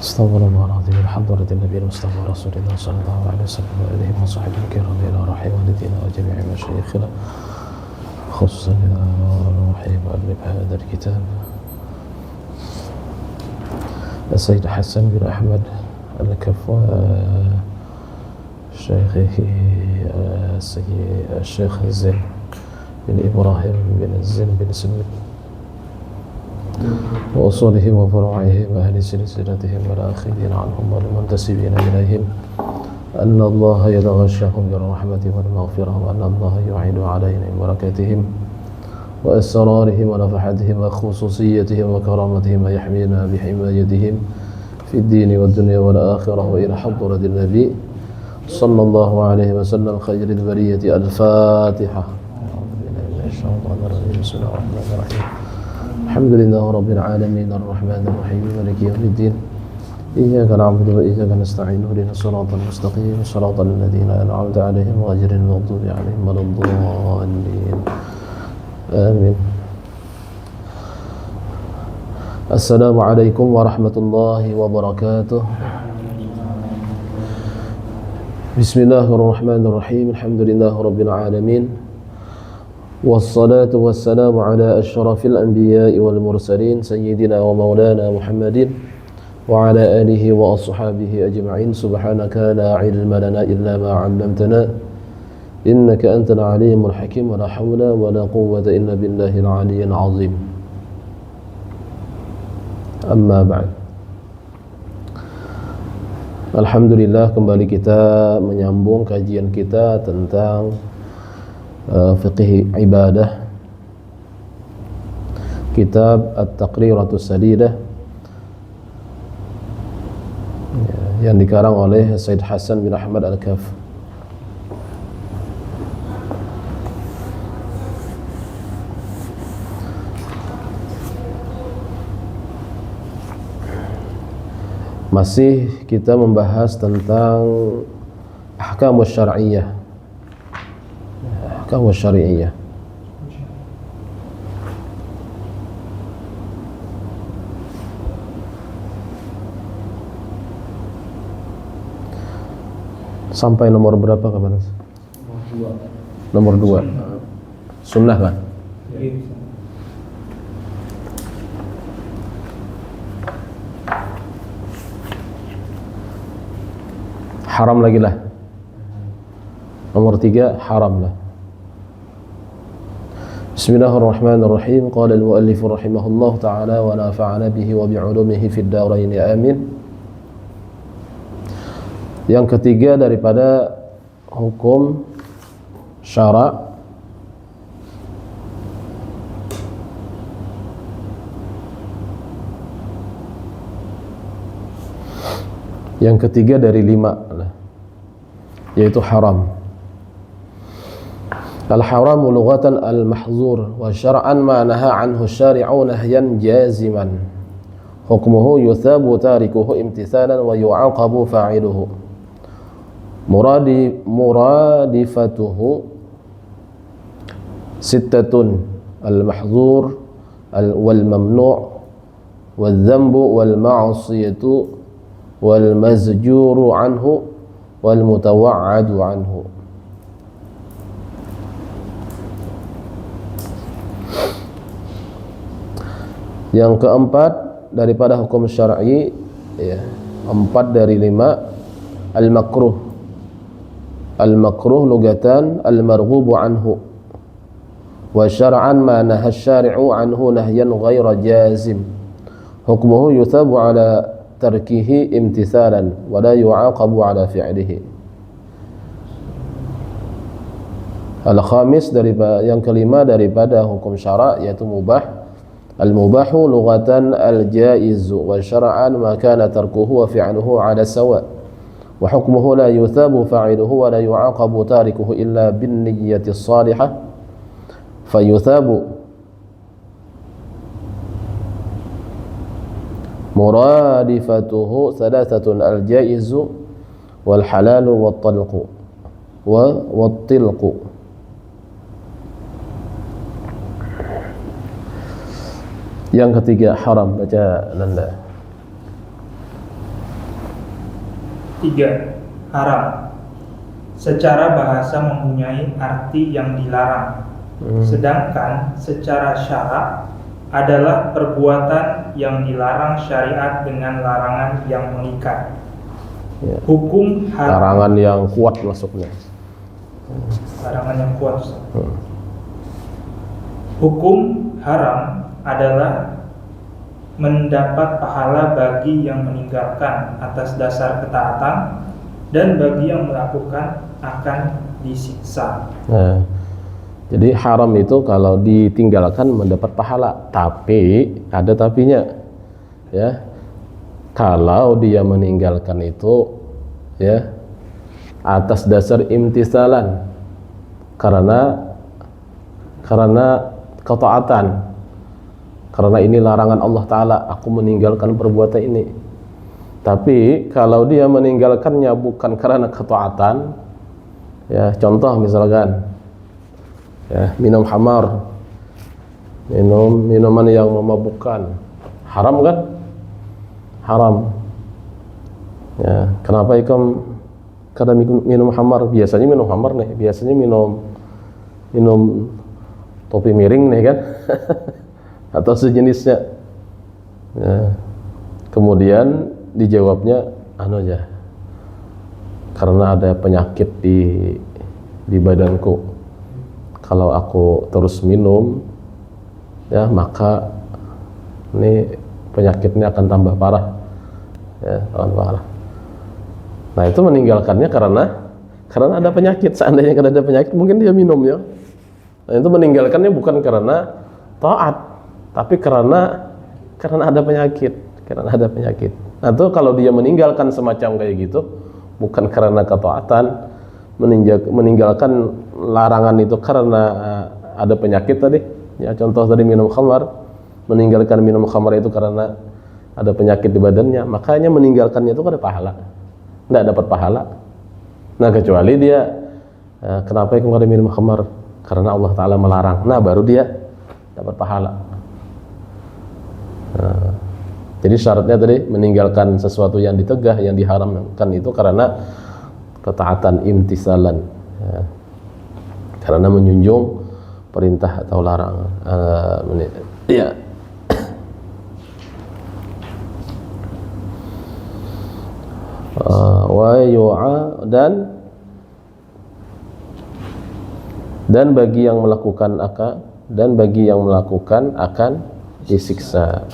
استغفر الله العظيم بحضرة النبي المصطفى رسول الله صلى الله عليه وسلم وآله وصحبه الكرام إلى روح والدينا وجميع مشايخنا خصوصا إلى روح مؤلف هذا الكتاب السيد حسن بن أحمد الكفو شيخه الشيخ الزين بن إبراهيم بن الزين بن سلم وأصوله وفروعه وأهل سلسلتهم والآخرين عنهم والمنتسبين إليهم أن الله يتغشاهم بالرحمة والمغفرة وأن الله يعين عليهم بركاتهم وأسرارهم ونفحاتهم وخصوصيتهم وكرامتهم ويحمينا بحمايتهم في الدين والدنيا والآخرة وإلى حضرة النبي صلى الله عليه وسلم خير البرية الفاتحة. بسم الله الرحمن الرحيم. الحمد لله رب العالمين الرحمن الرحيم مالك يوم الدين إياك نعبد وإياك نستعين اهدنا الصراط المستقيم صراط الذين أنعمت عليهم غير المغضوب عليهم ولا الضالين آمين. السلام عليكم ورحمة الله وبركاته. بسم الله الرحمن الرحيم. الحمد لله رب العالمين والصلاة والسلام على أشرف الأنبياء والمرسلين سيدنا ومولانا محمد وعلى آله وأصحابه أجمعين. سبحانك لا علم لنا إلا ما علمتنا إنك أنت العليم الحكيم ولا حول ولا قوة إلا بالله العلي العظيم. أما بعد. Alhamdulillah, kembali kita menyambung kajian kita tentang fiqh ibadah, kitab At-Taqriratus Sadidah yang dikarang oleh Said Hasan bin Ahmad Al-Kaf. Masih kita membahas tentang ahkamus syar'iyyah. Ahkamus syar'iyyah. Sampai nomor berapa kapan? Nomor 2. Sunnah kan? Haram lagi lah. Nomor 3 haram lah. Bismillahirrahmanirrahim. Qala al-muallif rahimahullah ta'ala wa nafa'ana bihi wa bi'ulumihi fid darain amin. Yang ketiga daripada hukum syara' yang ketiga dari 5 yaitu haram. Al-haramu lughatan al-mahzur wa syar'an ma naha anhu syari'u nahyan jaziman hukmuhu yuthabu tarikuhu imtithalan wa yu'aqabu fa'iluhu muradifatuhu sittatun al-mahzur wal mamnu' wal dhanbu wal ma'siyatu wal mazjuru anhu wal mutawa'adu anhu. Yang keempat daripada hukum syar'i, ya, 4 dari 5 al-makruh. Al-makruh lugatan al-marghubu anhu wa syar'an ma naha asy-syari'u anhu nahyan ghaira jazim hukmuhu yuthabu ala tarkihi imtithalan wa la yu'aqabu ala fi'lihi. Al-khamis daripada yang kelima daripada hukum syara' yaitu mubah. Al-mubahu lughatan al-jaizu wa syar'an ma kana tarkuhu wa fi'luhu ala sawa' wa hukmuhu la yuthabu fa'iluhu wa la yu'aqabu tarikuhu illa bin niyyati as-salihah fayuthabu muradifatuhu thalathatun al-jaizu wal halalu wat talqu wat tilqu. Yang ketiga haram, baca Nanda. 3. Haram. Secara bahasa mempunyai arti yang dilarang. Sedangkan secara syarak adalah perbuatan yang dilarang syariat dengan larangan yang mengikat. Ya. Hukum haram. Larangan yang kuat masuknya. Larangan yang kuat. Hukum haram adalah mendapat pahala bagi yang meninggalkan atas dasar ketaatan, dan bagi yang melakukan akan disiksa. Nah, jadi haram itu kalau ditinggalkan mendapat pahala, tapi ada tapinya, ya. Kalau dia meninggalkan itu, ya, atas dasar imtisalan, karena ketaatan, karena ini larangan Allah Ta'ala, aku meninggalkan perbuatan ini. Tapi kalau dia meninggalkannya bukan karena ketaatan, ya, contoh misalkan, ya, minum khamar, minuman yang memabukkan, haram kan? Haram. Ya, kenapa ikam kada minum khamar? Biasanya minum khamar nih, biasanya minum topi miring nih kan, atau sejenisnya. Ya. Kemudian dijawabnya anu aja, karena ada penyakit di badanku, kalau aku terus minum, ya, maka ini penyakitnya akan tambah parah, ya, akan parah. Nah, itu meninggalkannya karena ada penyakit. Seandainya kada ada penyakit, mungkin dia minum, ya. Nah, itu meninggalkannya bukan karena taat, tapi karena ada penyakit, Nah, itu kalau dia meninggalkan semacam kayak gitu, bukan karena ketaatan, meninggalkan larangan itu karena ada penyakit tadi, ya, contoh tadi minum khamar, meninggalkan minum khamar itu karena ada penyakit di badannya, makanya meninggalkannya itu kada pahala, tidak dapat pahala. Nah, kecuali dia kenapa kamu kada minum khamar? Karena Allah Ta'ala melarang. Nah, baru dia dapat pahala. Nah, jadi syaratnya tadi meninggalkan sesuatu yang ditegah, yang diharamkan itu karena ketaatan imtisalan, ya. Karena menjunjung perintah atau larangan. Ya. Wa yu'a, dan bagi yang melakukan akan disiksa.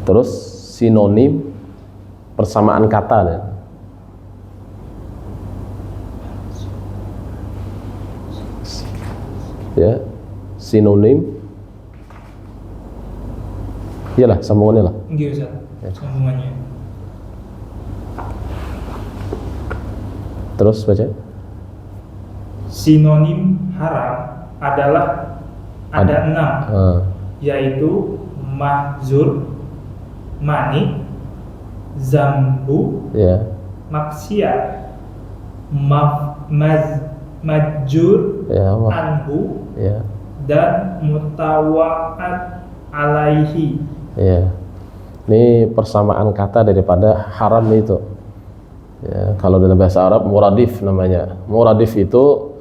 Terus sinonim persamaan kata, ya, sinonim, iyalah sambungannya lah. Enggak usah, sambungannya. Terus baca. Sinonim haram adalah ada 6, yaitu mahzur, mani, zambu, ya, maksiat, majur, ya, anhu, ya, dan mutawa'at alaihi. ya. Ini persamaan kata daripada haram itu. Ya, kalau dalam bahasa Arab muradif namanya. Muradif itu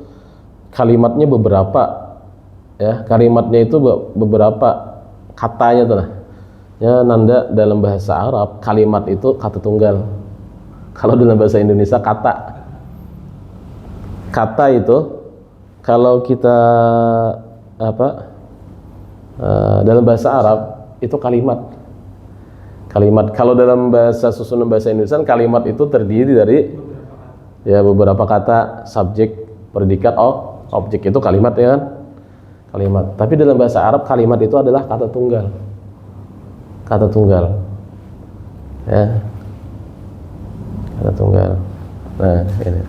kalimatnya beberapa, ya, kalimatnya itu beberapa katanya tuh, ya, nanda dalam bahasa Arab kalimat itu kata tunggal. Kalau dalam bahasa Indonesia kata itu kalau kita dalam bahasa Arab itu kalimat. Kalau dalam bahasa susunan bahasa Indonesia kalimat itu terdiri dari, ya, beberapa kata, subjek, predikat, objek, itu kalimat, ya kan? Kalimat. Tapi dalam bahasa Arab kalimat itu adalah kata tunggal. Ya. Kata tunggal. Nah, ini.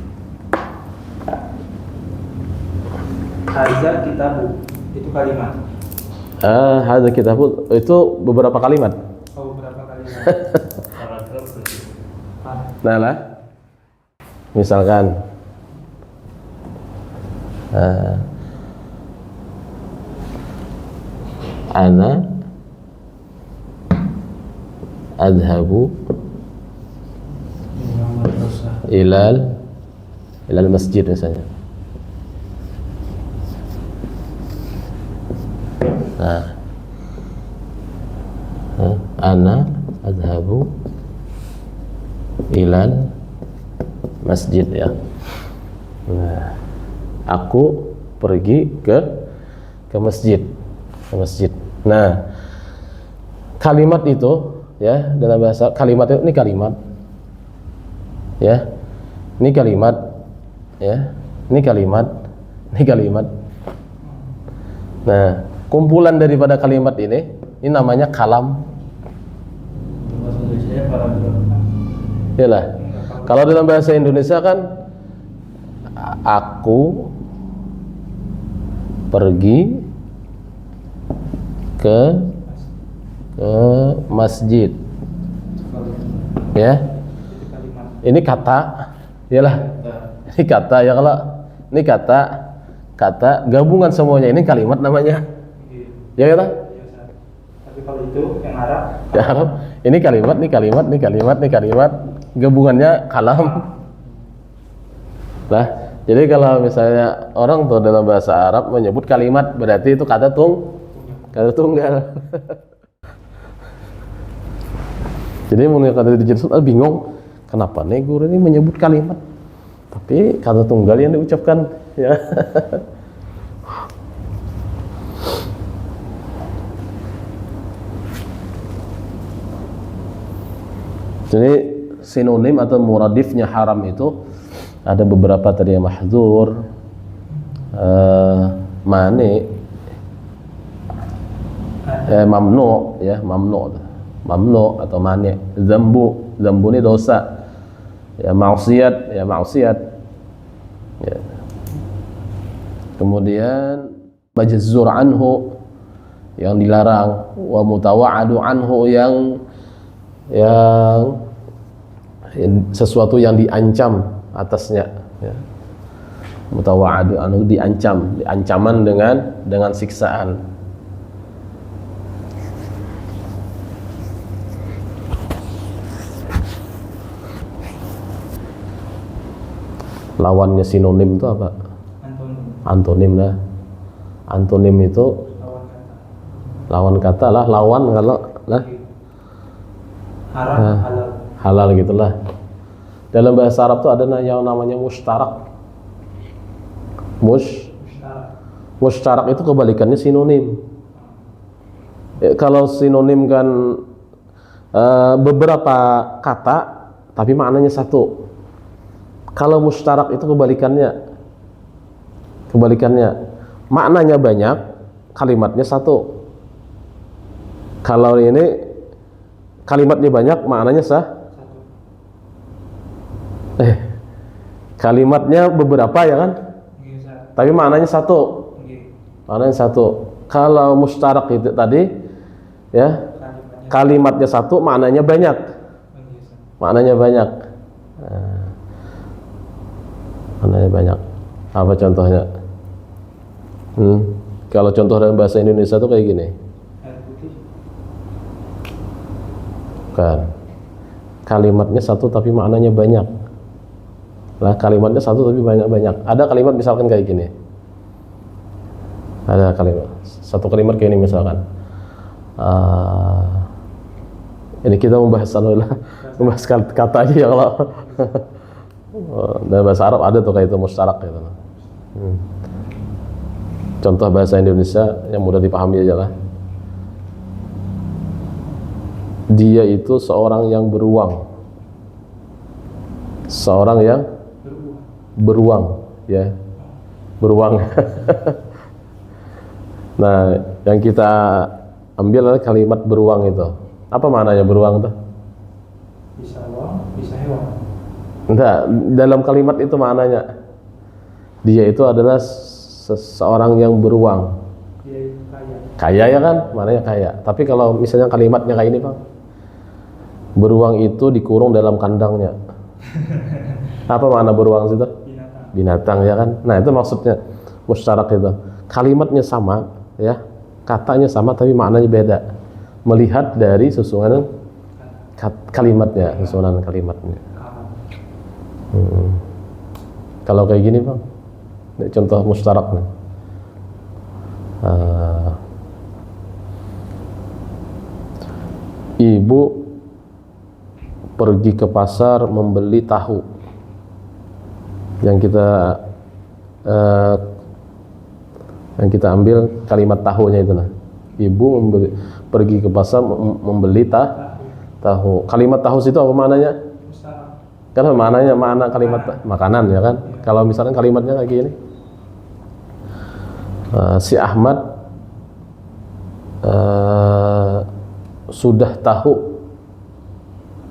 Hadza kitabu itu kalimat. Hadza kitabu itu beberapa kalimat. Oh, beberapa kalimat. Nah lah, misalkan ana adhabu ilal masjid misalnya. Nah, ana adhabu ilal masjid ya. Nah, aku pergi ke masjid, Nah, kalimat itu ya, dalam bahasa kalimat itu, ini kalimat ya, ini kalimat ya, ini kalimat. Nah, kumpulan daripada kalimat ini namanya kalam. Yalah. Kalau dalam bahasa Indonesia kan aku pergi ke masjid. Ya. Ini kata, yalah. Ini kata ya, kalau ini kata gabungan semuanya, ini kalimat namanya. Ya kata? Tapi kalau itu yang Arab? Ya Arab. Ini kalimat, gabungannya kalam. Lah, jadi kalau misalnya orang tuh dalam bahasa Arab menyebut kalimat, berarti itu kata tunggal. Jadi menurut kata dijelasin, bingung kenapa nih guru ini menyebut kalimat, tapi kata tunggal yang diucapkan ya. Jadi sinonim atau muradifnya haram itu ada beberapa tadi, yang mahdzur, mani, mamnu ya, mamnu atau mani, zambu ini dosa ya, maksiat ya. Kemudian majzur anhu yang dilarang, wa mutawa'adu anhu yang sesuatu yang diancam atasnya ya. Mutawa'adu anhu, ancaman dengan siksaan. Lawannya sinonim itu apa? Antonim lah. Antonim itu lawan kata lah, lawan kalau lah haram, halal gitulah. Dalam bahasa Arab tuh ada yang namanya mustarak. Mustarak itu kebalikannya sinonim. Ya, kalau sinonim kan beberapa kata tapi maknanya satu. Kalau mustarak itu kebalikannya maknanya banyak, kalimatnya satu. Kalau ini kalimatnya banyak, maknanya kalimatnya beberapa ya kan, tapi maknanya satu. Kalau mustarak itu tadi ya, kalimatnya satu, maknanya banyak. Maknanya banyak. Apa contohnya? Kalau contoh dalam bahasa Indonesia tuh kayak gini. Kan kalimatnya satu tapi maknanya banyak. Lah, kalimatnya satu tapi banyak. Ada kalimat misalkan kayak gini. Ada satu kalimat kayak ini misalkan. Ini kita membahas kata aja ya kalau. Dalam bahasa Arab ada tuh kayak itu mustarak gitu. Contoh bahasa Indonesia yang mudah dipahami aja lah. Dia itu seorang yang beruang. Seorang yang beruang ya. Beruang. Nah, yang kita ambil adalah kalimat beruang itu. Apa maknanya beruang tuh? Bisa uang, bisa hewan. Enggak, dalam kalimat itu maknanya dia itu adalah seseorang yang beruang. Dia itu Kaya ya kan, maknanya kaya. Tapi kalau misalnya kalimatnya kayak ini Bang, beruang itu dikurung dalam kandangnya. Apa makna beruang itu? Binatang ya kan. Nah, itu maksudnya mustarak itu. Kalimatnya sama ya, katanya sama tapi maknanya beda. Melihat dari susunan kalimatnya, susunan kalimatnya. Kawan. Kalau kayak gini bang, ini contoh mustarak nih. Ibu pergi ke pasar membeli tahu. Yang kita ambil kalimat tahunya itu nah. Ibu pergi ke pasar membeli tahu. Kalimat tahu itu apa maknanya? Kan makna kalimat makanan ya kan. Kalau misalnya kalimatnya kayak gini, si Ahmad sudah tahu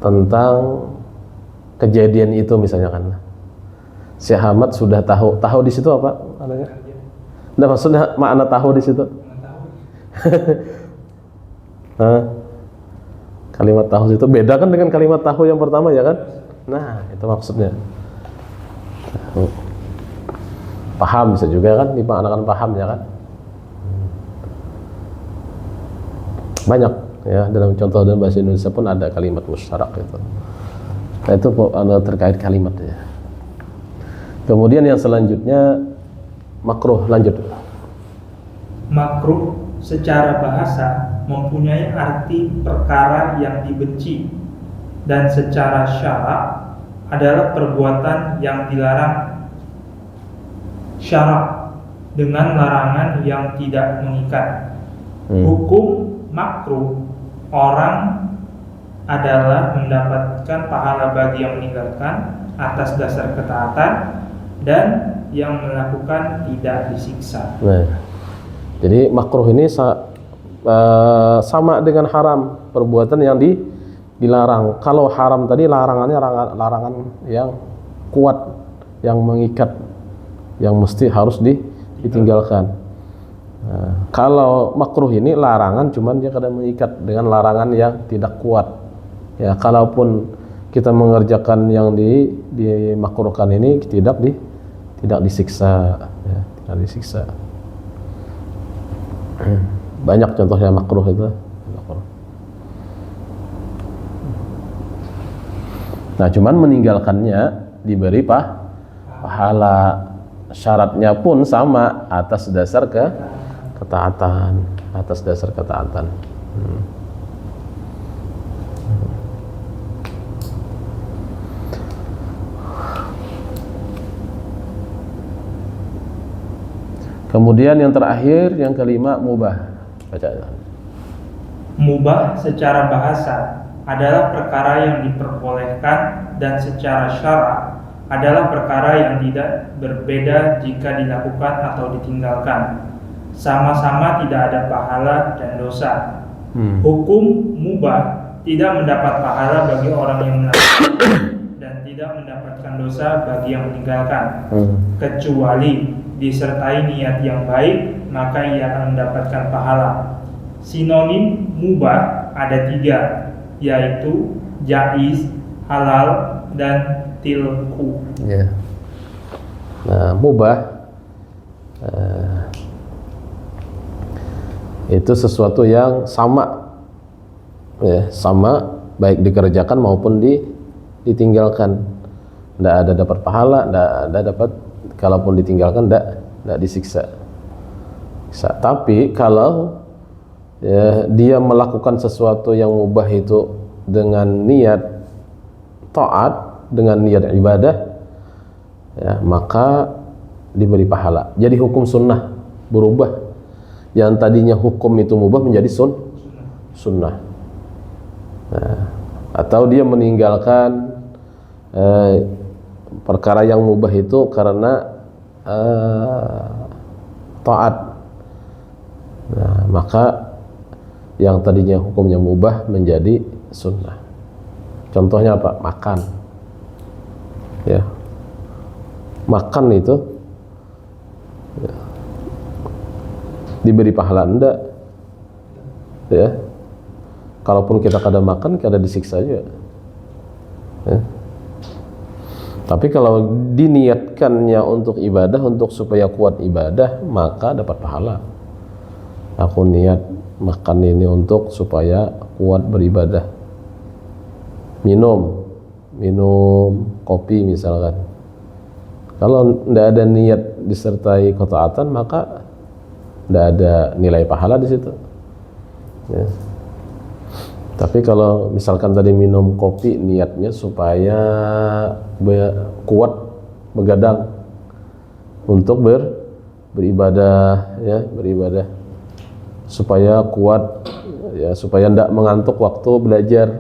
tentang kejadian itu misalnya kan. Si Ahmad sudah tahu di situ apa maknanya? Nah, maksudnya makna tahu di situ. Kalimat tahu itu beda kan dengan kalimat tahu yang pertama ya kan? Nah, itu maksudnya. Paham bisa juga kan dimaknakan paham ya kan? Banyak ya dalam contoh dalam bahasa Indonesia pun ada kalimat musyarak itu. Nah, itu terkait kalimat ya. Kemudian yang selanjutnya makruh, lanjut. Makruh secara bahasa mempunyai arti perkara yang dibenci, dan secara syarak adalah perbuatan yang dilarang syarak dengan larangan yang tidak mengikat. Hukum makruh, orang adalah mendapatkan pahala bagi yang meninggalkan atas dasar ketaatan, dan yang melakukan tidak disiksa. Nah, jadi makruh ini sama dengan haram, perbuatan yang dilarang. Kalau haram tadi larangannya larangan yang kuat, yang mengikat, yang mesti harus ditinggalkan. Nah, kalau makruh ini larangan cuman dia kadang mengikat dengan larangan yang tidak kuat. Ya, kalaupun kita mengerjakan yang dimakruhkan ini tidak disiksa, ya, tidak disiksa. Banyak contohnya makruh itu. Nah, cuman meninggalkannya diberi pahala. Syaratnya pun sama atas dasar ketaatan, atas dasar ketaatan. Kemudian yang terakhir, yang kelima, mubah. Baca. Mubah secara bahasa adalah perkara yang diperbolehkan, dan secara syarak adalah perkara yang tidak berbeda jika dilakukan atau ditinggalkan. Sama-sama tidak ada pahala dan dosa. Hukum mubah tidak mendapat pahala bagi orang yang melakukan dan tidak mendapatkan dosa bagi yang meninggalkan, kecuali disertai niat yang baik, maka ia akan mendapatkan pahala. Sinonim mubah ada 3, yaitu jaiz, halal, dan tilku. Ya. Nah, mubah itu sesuatu yang sama, ya, sama baik dikerjakan maupun ditinggalkan. Tidak ada dapat pahala, tidak ada dapat, kalaupun ditinggalkan tidak disiksa. Tapi kalau ya, dia melakukan sesuatu yang mubah itu dengan niat taat, dengan niat ibadah, ya, maka diberi pahala. Jadi hukum sunnah berubah. Yang tadinya hukum itu mubah menjadi sunnah. Nah, atau dia meninggalkan perkara yang mubah itu karena taat. Nah, maka yang tadinya hukumnya mubah menjadi sunnah. Contohnya apa? Makan. Ya, makan itu ya, diberi pahala enggak? Ya, kalaupun kita kada makan, kada disiksa juga. Ya. Tapi kalau diniatkannya untuk ibadah, untuk supaya kuat ibadah, maka dapat pahala. Aku niat makan ini untuk supaya kuat beribadah. minum kopi misalkan. Kalau tidak ada niat disertai qataatan, maka tidak ada nilai pahala di situ. Ya. Tapi kalau misalkan tadi minum kopi niatnya supaya kuat begadang untuk beribadah, ya, beribadah supaya kuat, ya, supaya tidak mengantuk waktu belajar,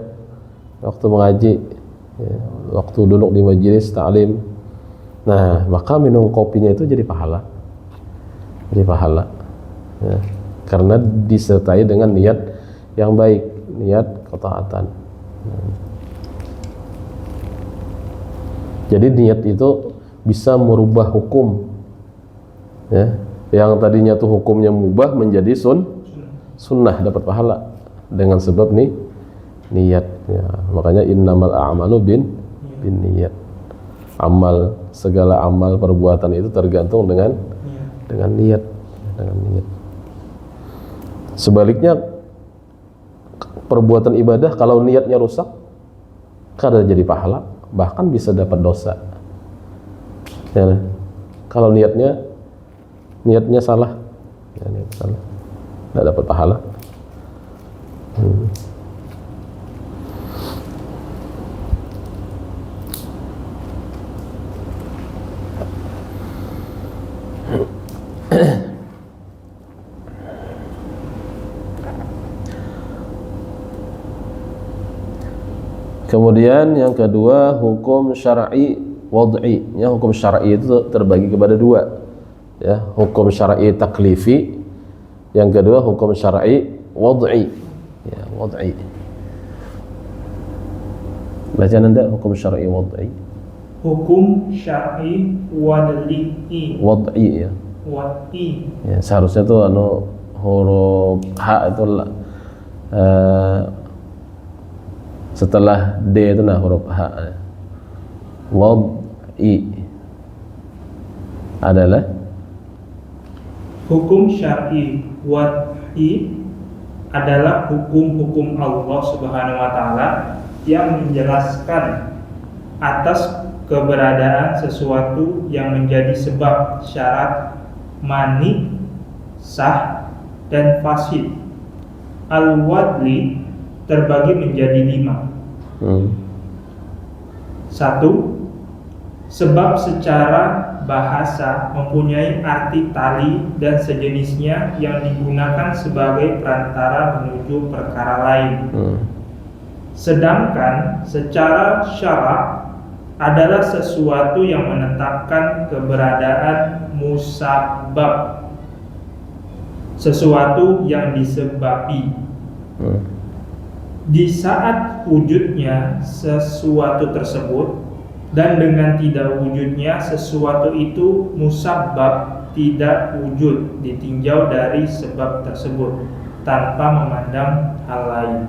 waktu mengaji, ya, waktu duduk di majelis ta'lim. Nah, maka minum kopinya itu jadi pahala, ya, karena disertai dengan niat yang baik, niat ketaatan. Jadi niat itu bisa merubah hukum, ya, yang tadinya tuh hukumnya mubah menjadi sunnah, dapat pahala dengan sebab niat, ya. Makanya innamal a'malu bin niat. Segala amal perbuatan itu tergantung dengan niat. Sebaliknya, perbuatan ibadah kalau niatnya rusak, kada jadi pahala, bahkan bisa dapat dosa. Ya, kalau niatnya salah, ya, tidak dapat pahala. Kemudian yang kedua, hukum syar'i wad'i. Ya, hukum syar'i itu terbagi kepada dua. Ya, hukum syar'i taklifi. Yang kedua, hukum syar'i wad'i. Ya, wad'i. Bacaan Anda hukum syar'i wad'i. Hukum syar'i wad'i. Wad'i, ya. Wad'i. Ya, seharusnya tuh huruf H itu setelah D itu huruf H. Wad'i adalah hukum syar'i wad'i adalah hukum-hukum Allah Subhanahu wa taala yang menjelaskan atas keberadaan sesuatu yang menjadi sebab syarat mani, sah, dan fasid. Al-wadli terbagi menjadi 5. 1. Sebab secara bahasa mempunyai arti tali dan sejenisnya yang digunakan sebagai perantara menuju perkara lain. Sedangkan secara syarak adalah sesuatu yang menetapkan keberadaan musabbab, sesuatu yang disebabi. Di saat wujudnya sesuatu tersebut dan dengan tidak wujudnya sesuatu itu, musabbab tidak wujud ditinjau dari sebab tersebut tanpa memandang hal lain.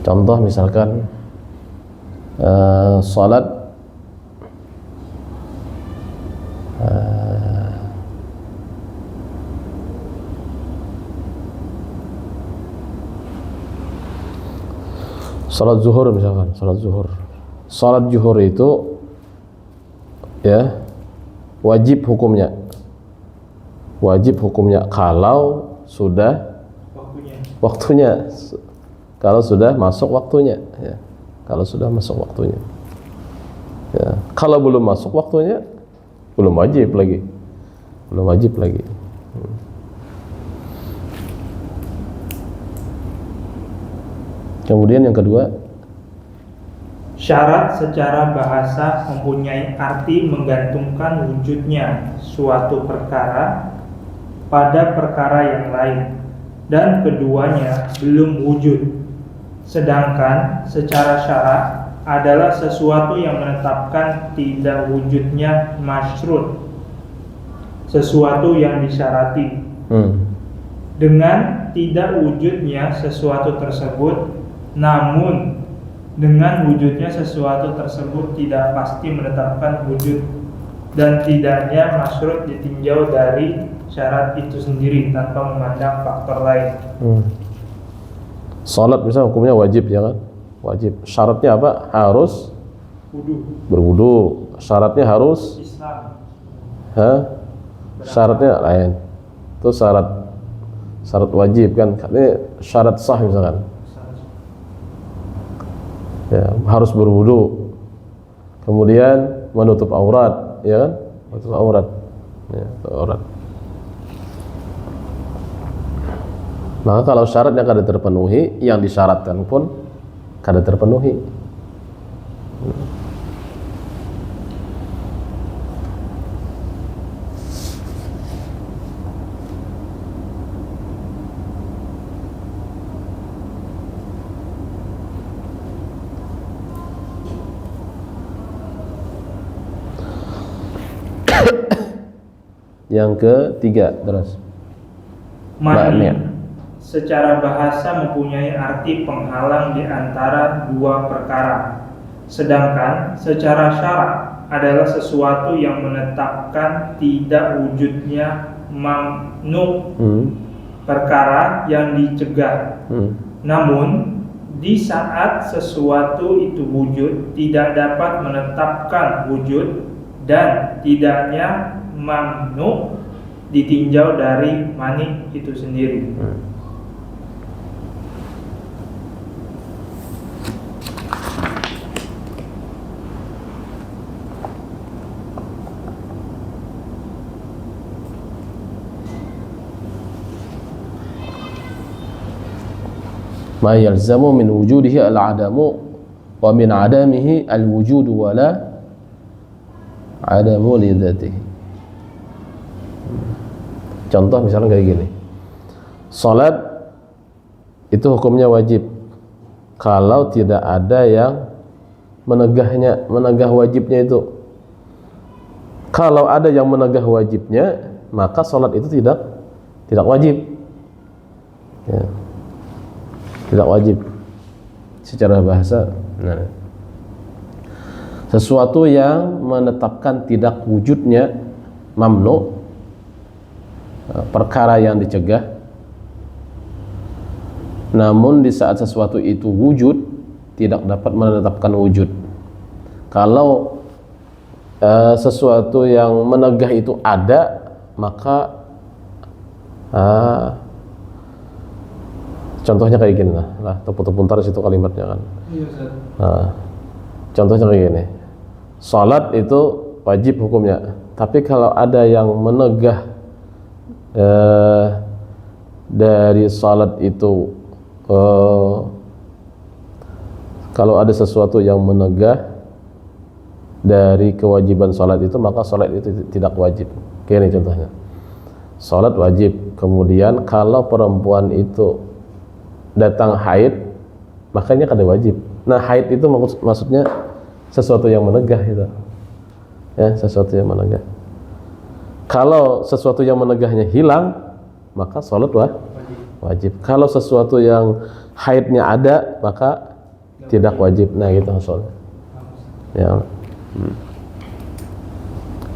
Contoh misalkan salat salat zuhur misalkan, salat zuhur itu, ya, wajib hukumnya kalau sudah waktunya. Kalau sudah masuk waktunya, ya. Kalau sudah masuk waktunya, ya. Kalau belum masuk waktunya, belum wajib lagi. Kemudian yang kedua, syarat secara bahasa mempunyai arti menggantungkan wujudnya suatu perkara pada perkara yang lain, dan keduanya belum wujud. Sedangkan secara syarak adalah sesuatu yang menetapkan tidak wujudnya masyrut, sesuatu yang disyarati. Dengan tidak wujudnya sesuatu tersebut, namun dengan wujudnya sesuatu tersebut tidak pasti menetapkan wujud dan tidaknya masyrut ditinjau dari syarat itu sendiri tanpa memandang faktor lain. Salat misalnya hukumnya wajib, ya kan? Wajib. Syaratnya apa? Harus berwudu. Syaratnya harus Islam. Syaratnya lain. Itu syarat wajib kan? Ini syarat sah misalkan. Ya, harus berwudu. Kemudian menutup aurat, ya kan? Menutup aurat. Ya, aurat. Maka kalau syaratnya kada terpenuhi, yang disyaratkan pun kada terpenuhi. Yang ketiga, terus. Mani secara bahasa mempunyai arti penghalang di antara dua perkara, sedangkan secara syarak adalah sesuatu yang menetapkan tidak wujudnya mamnu, perkara yang dicegah. Namun di saat sesuatu itu wujud, tidak dapat menetapkan wujud dan tidaknya mamnu ditinjau dari mani itu sendiri. Ma yalzamu min wujudihi al-adamu wa min adamihi al-wujudu wa la adamu li dzatihi. Contoh misalnya kayak gini. Salat itu hukumnya wajib kalau tidak ada yang menegah wajibnya itu. Kalau ada yang menegah wajibnya, maka salat itu tidak wajib. Ya. Tidak wajib secara bahasa. Nah, sesuatu yang menetapkan tidak wujudnya mamnu, perkara yang dicegah. Namun di saat sesuatu itu wujud, tidak dapat menetapkan wujud. Kalau sesuatu yang menegah itu ada, maka contohnya kayak gini lah, tepuk-tepuk ntar situ kalimatnya kan. Contohnya kayak gini. Salat itu wajib hukumnya, tapi kalau ada yang menegah dari salat itu, kalau ada sesuatu yang menegah dari kewajiban salat itu, maka salat itu tidak wajib. Kayak ini contohnya. Salat wajib, kemudian kalau perempuan itu datang haid, makanya kada wajib. Nah, haid itu maksudnya sesuatu yang menegah itu. Ya, sesuatu yang menegah. Kalau sesuatu yang menegahnya hilang, maka salat wajib. Kalau sesuatu yang haidnya ada, maka tidak wajib. Nah, gitu maksudnya. Ya.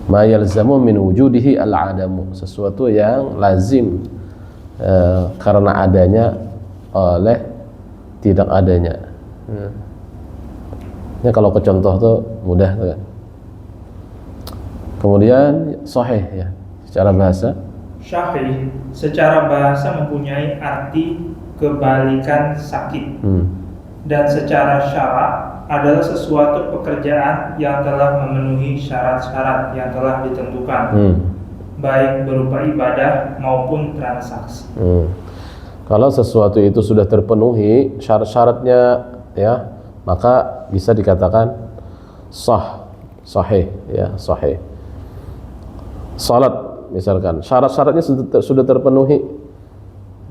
Ma yalzamu min wujudihi al-adamu, sesuatu yang lazim karena adanya oleh tidak adanya. Ini kalau ke contoh tuh mudah tuh kan. Kemudian sahih ya, secara bahasa. Sahih secara bahasa mempunyai arti kebalikan sakit. Dan secara syarak adalah sesuatu pekerjaan yang telah memenuhi syarat-syarat yang telah ditentukan, baik berupa ibadah maupun transaksi. Kalau sesuatu itu sudah terpenuhi syarat-syaratnya, ya, maka bisa dikatakan sahih, ya, sahih. Salat misalkan syarat-syaratnya sudah terpenuhi,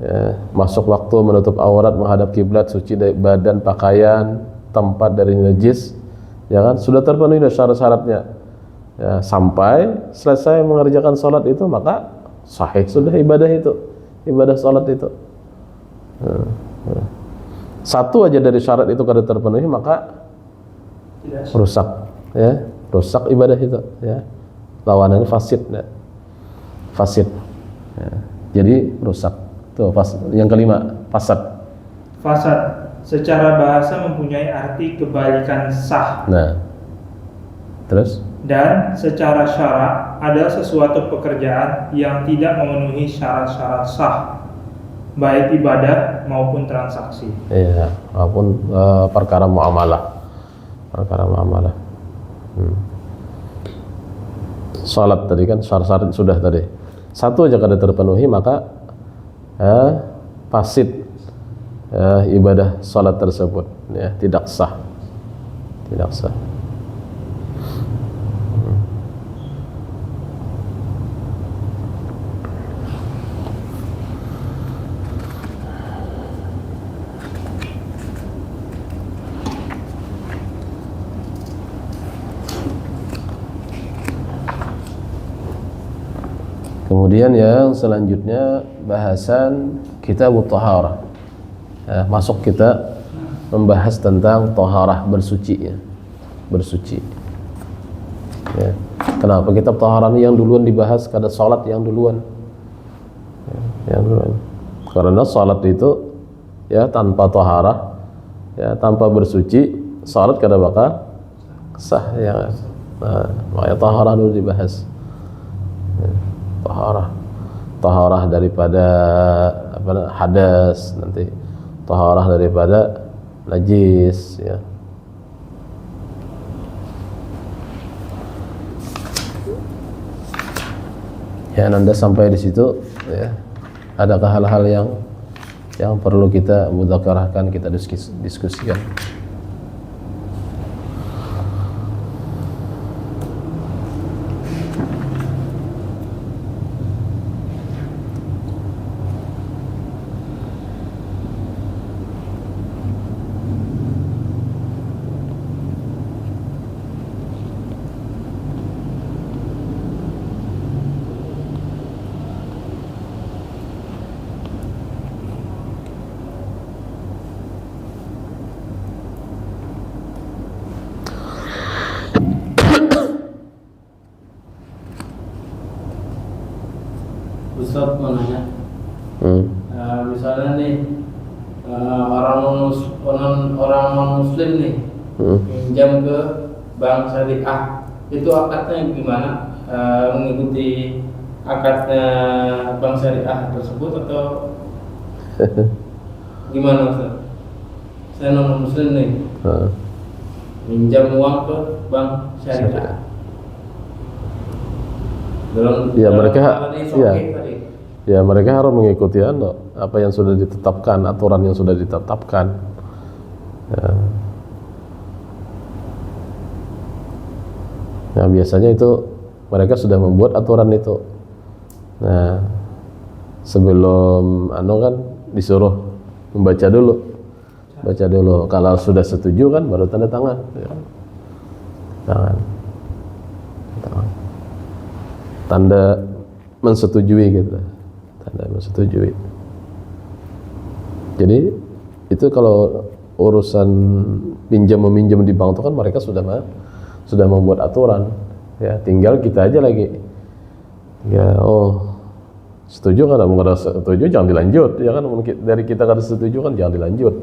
ya, masuk waktu, menutup aurat, menghadap kiblat, suci dari badan, pakaian, tempat dari najis, ya kan, sudah terpenuhi syarat-syaratnya, ya, sampai selesai mengerjakan salat itu, maka sahih sudah ibadah salat itu. satu aja dari syarat itu kada terpenuhi maka Tidak sah. rusak, ya, rusak ibadah itu, ya. Lawanannya fasid, ya. Fasid, ya. Jadi rusak. Tuh, yang kelima, fasad. Fasad secara bahasa mempunyai arti kebalikan sah, Nah, terus dan secara syara adalah sesuatu pekerjaan yang tidak memenuhi syarat-syarat sah, baik ibadah maupun transaksi. iya, maupun perkara muamalah. Salat tadi kan syarat-syarat sudah tadi. Satu aja kada terpenuhi maka fasid ibadah salat tersebut, ya, tidak sah. Kemudian yang selanjutnya bahasan kitabut thaharah. Masuk kita membahas tentang thaharah, bersuci, ya. Bersuci. Ya. Kenapa kitab thaharah ini yang duluan dibahas, kada salat yang duluan? Ya, yang duluan. Karena salat itu ya tanpa thaharah, ya tanpa bersuci, salat kada bakal sah, ya. Nah, makanya thaharah dulu dibahas. Ya. Taharah daripada hadas, nanti taharah daripada najis, ya. Ya, Anda sampai di situ, ya. Adakah hal-hal yang perlu kita mudzakarahkan, kita diskusikan? Ustaz mau nanya, misalnya nih orang non muslim nih pinjam ke bank syariah, itu akadnya gimana? Mengikuti akadnya bank syariah tersebut atau gimana, Ustaz? Saya non muslim nih, pinjam uang ke bank syariah. Mereka harus mengikuti apa yang sudah ditetapkan, aturan yang sudah ditetapkan, ya. Nah, biasanya itu mereka sudah membuat aturan itu. Nah, sebelum kan disuruh membaca dulu, kalau sudah setuju kan baru tanda tangan, ya. Tanda mensetujui gitu, tanda mensetujui. Jadi itu kalau urusan pinjam meminjam di bank itu kan mereka sudah membuat aturan, ya, tinggal kita aja lagi, ya, setuju kan? Mau kada setuju jangan dilanjut, ya kan? Dari kita kada setuju kan jangan dilanjut,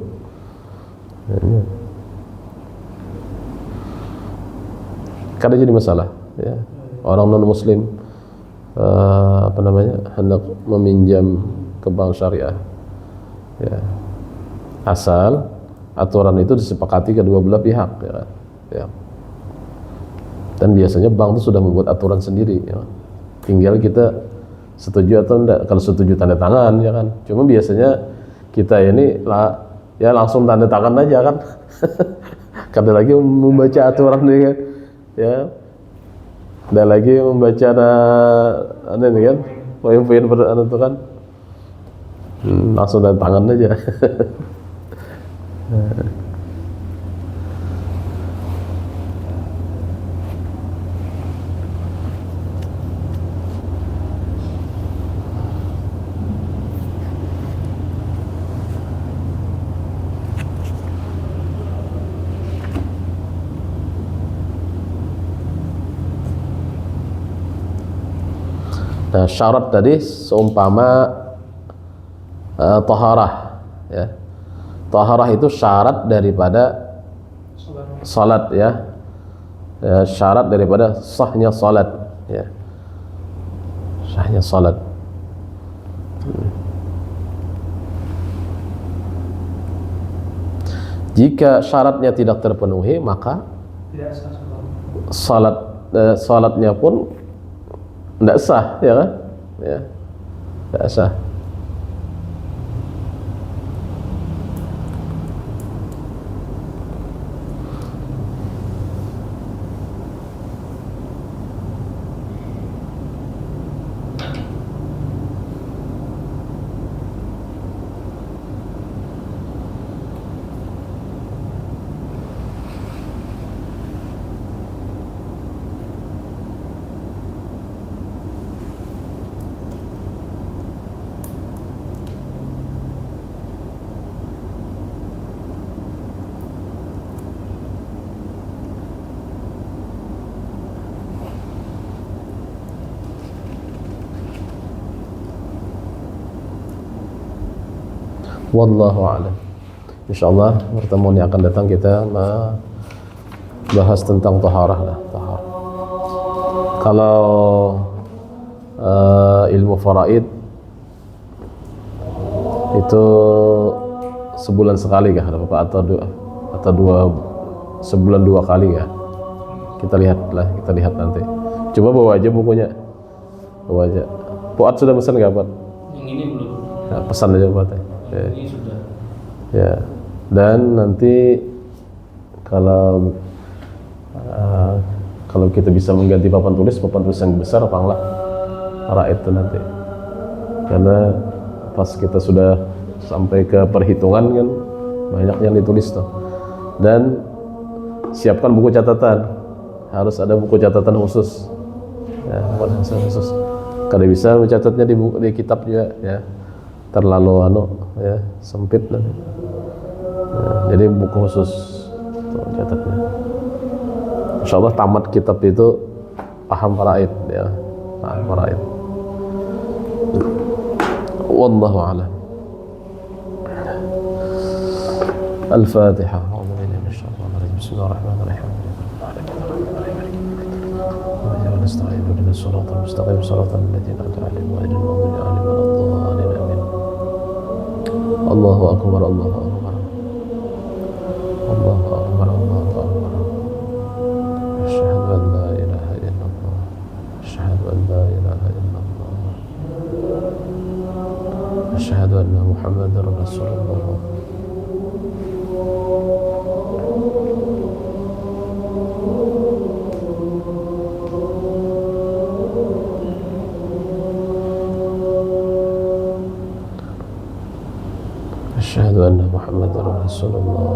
ya. Kada jadi masalah, ya. Orang non muslim hendak meminjam ke bank syariah, ya, asal aturan itu disepakati kedua belah pihak, ya, ya. Dan biasanya bank itu sudah membuat aturan sendiri, ya. Tinggal kita setuju atau enggak. Kalau setuju tanda tangan, ya kan. Cuma biasanya kita ini ya langsung tanda tangan aja kan. Karena lagi membaca aturan nih kan, ya. Ada lagi membaca ini kan, poin-poin itu kan, langsung dari tangan aja. Nah, syarat tadi seumpama taharah, ya. Taharah itu syarat daripada salat, ya. Syarat daripada sahnya salat, ya. Sahnya salat. Jika syaratnya tidak terpenuhi, maka Tidak sah. salatnya pun tidak sah, ya kan? Ya, tidak sah. Wallahu a'lam. Insyaallah pertemuan yang akan datang kita bahas tentang taharah lah, taharah. Kalau ilmu faraid itu sebulan sekali kah Bapak, atau sebulan dua kali kah? Kita lihat nanti. Coba bawa aja bukunya. Bawa aja. Fuad sudah pesan enggak, Pak? Yang ini belum. Nah, pesan aja Pak. Ini sudah. Ya. Dan nanti kalau kita bisa mengganti papan tulis yang besar apa enggak? Faraid itu nanti. Karena pas kita sudah sampai ke perhitungan kan banyak yang ditulis tuh. Dan siapkan buku catatan. Harus ada buku catatan khusus. Ya, buku catatan khusus. Kalau bisa mencatatnya di kitab juga, ya. Terlalu ya, sempit nanti. Ya, jadi buku khusus tuh catatnya. Insyaallah tamat kitab itu paham faraid, ya. Paham faraid. Wallahu a'lam. Al-Fatihah. Bismillahirrahmanirrahim. نستعين بنا الصراط المستقيم صراط الذين أنعمت عليهم غير المغضوب عليهم ولا الضالين آمين. الله أكبر الله أكبر الله أكبر الله أكبر. أشهد أن لا إله إلا الله أشهد أن لا إله إلا الله أشهد أن محمدا رسول الله. أشهد أن محمدا رسول الله.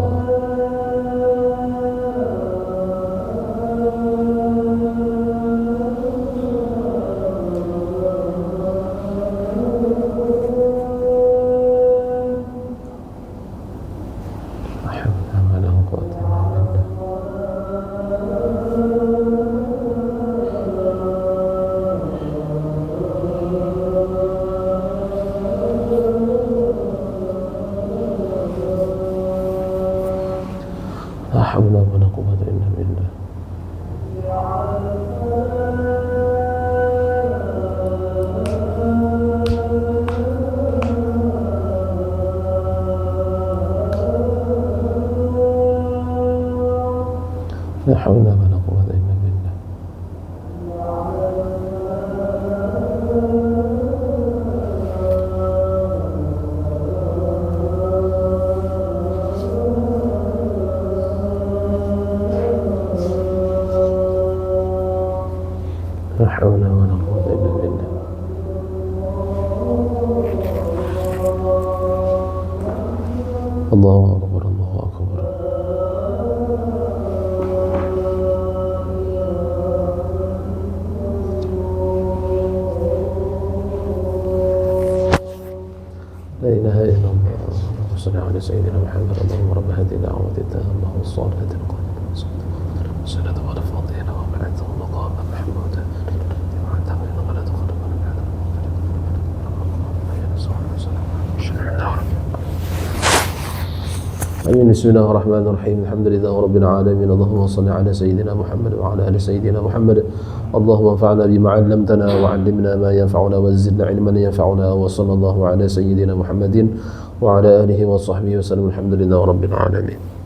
لا حول ولا قوة إلا بالله. لا حول ولا قوة إلا بالله. لا حول ولا قوة إلا بالله. الله أكبر الله أكبر. لا إله إلا الله. اللهم صل على سيدنا محمد. اللهم رب هذه الدعوة التامة والصلاة القائمة والصلاة على فاضلنا وبعثه مقاما محمودا وعند من غلط خلق من بعد Amin. Bismillahirrahmanirrahim. Alhamdulillahi rabbil alamin. Allahumma shalli ala sayyidina Muhammad wa ala ali sayyidina Muhammad. Allahumma anfa'na bima 'allamtana wa 'allimna ma yanfa'una wa zidna 'ilman yanfa'una wa sallallahu ala sayyidina Muhammadin wa ala alihi wa sahbihi wa sallam. Alhamdulillahi rabbil alamin.